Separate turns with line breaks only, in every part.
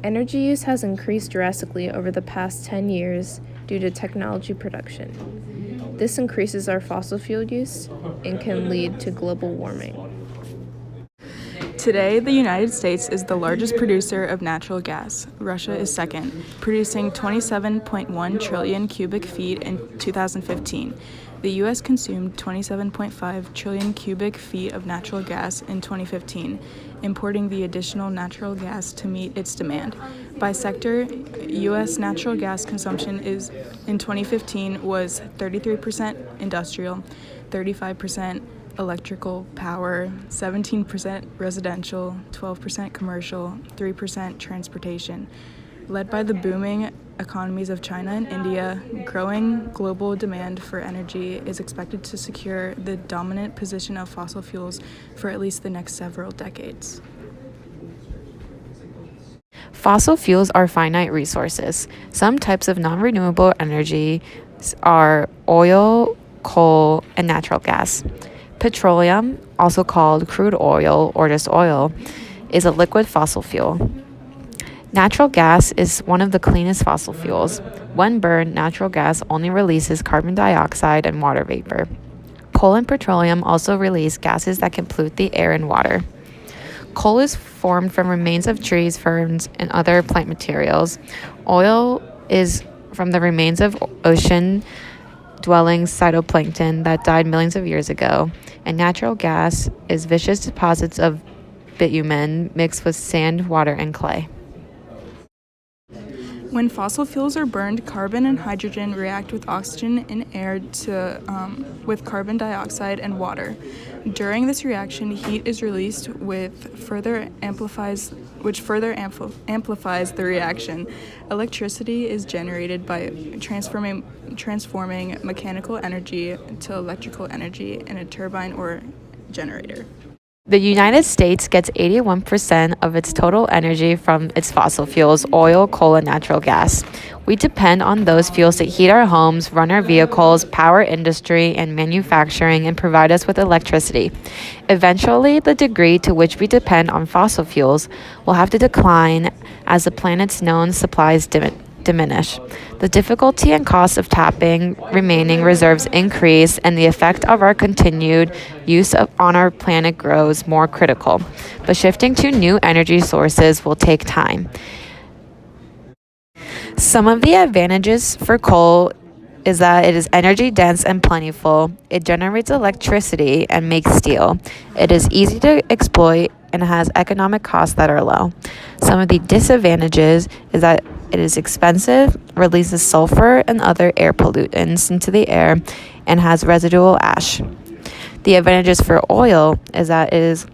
Energy use has increased drastically over the past 10 years due to technology production. This increases our fossil fuel use and can lead to global warming.
Today, the United States is the largest producer of natural gas. Russia is second, producing 27.1 trillion cubic feet in 2015. The U.S. consumed 27.5 trillion cubic feet of natural gas in 2015, importing the additional natural gas to meet its demand. By sector, U.S. natural gas consumption in 2015 was 33% industrial, 35% electrical power, 17% residential, 12% commercial, 3% transportation. Led by the booming economies of China and India, growing global demand for energy is expected to secure the dominant position of fossil fuels for at least the next several decades.
Fossil fuels are finite resources. Some types of non-renewable energy are oil, coal, and natural gas. Petroleum, also called crude oil or just oil, is a liquid fossil fuel. Natural gas is one of the cleanest fossil fuels. When burned, natural gas only releases carbon dioxide and water vapor. Coal and petroleum also release gases that can pollute the air and water. Coal is formed from remains of trees, ferns, and other plant materials. Oil is from the remains of ocean-dwelling phytoplankton that died millions of years ago. And natural gas is viscous deposits of bitumen mixed with sand, water, and clay.
When fossil fuels are burned, carbon and hydrogen react with oxygen in air with carbon dioxide and water. During this reaction, heat is released, which further amplifies the reaction. Electricity is generated by transforming mechanical energy to electrical energy in a turbine or generator.
The United States gets 81% of its total energy from its fossil fuels, oil, coal, and natural gas. We depend on those fuels to heat our homes, run our vehicles, power industry and manufacturing, and provide us with electricity. Eventually, the degree to which we depend on fossil fuels will have to decline as the planet's known supplies diminish. The difficulty and cost of tapping remaining reserves increase, and the effect of our continued use on our planet grows more critical. But shifting to new energy sources will take time. Some of the advantages for coal is that it is energy dense and plentiful. It generates electricity and makes steel. It is easy to exploit and has economic costs that are low. Some of the disadvantages is that it is expensive, releases sulfur and other air pollutants into the air, and has residual ash. The advantages for oil is that it is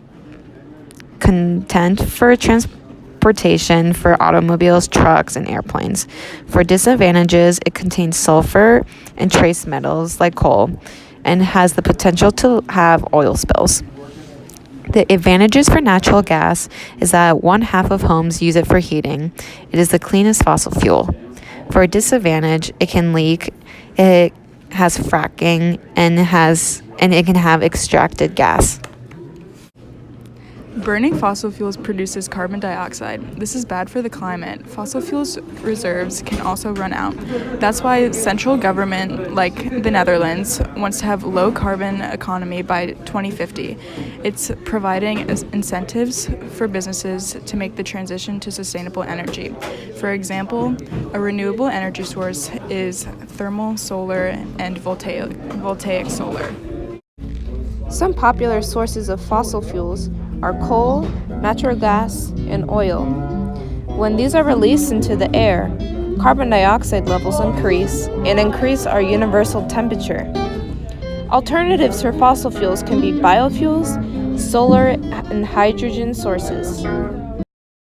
content for transportation for automobiles, trucks, and airplanes. For disadvantages, it contains sulfur and trace metals like coal and has the potential to have oil spills. The advantages for natural gas is that 1/2 of homes use it for heating. It is the cleanest fossil fuel. For a disadvantage, it can leak, it has fracking, and it can have extracted gas.
Burning fossil fuels produces carbon dioxide. This is bad for the climate. Fossil fuels reserves can also run out. That's why central government, like the Netherlands, wants to have low carbon economy by 2050. It's providing incentives for businesses to make the transition to sustainable energy. For example, a renewable energy source is thermal solar and voltaic solar.
Some popular sources of fossil fuels are coal, natural gas, and oil. When these are released into the air, carbon dioxide levels increase our universal temperature. Alternatives for fossil fuels can be biofuels, solar, and hydrogen sources.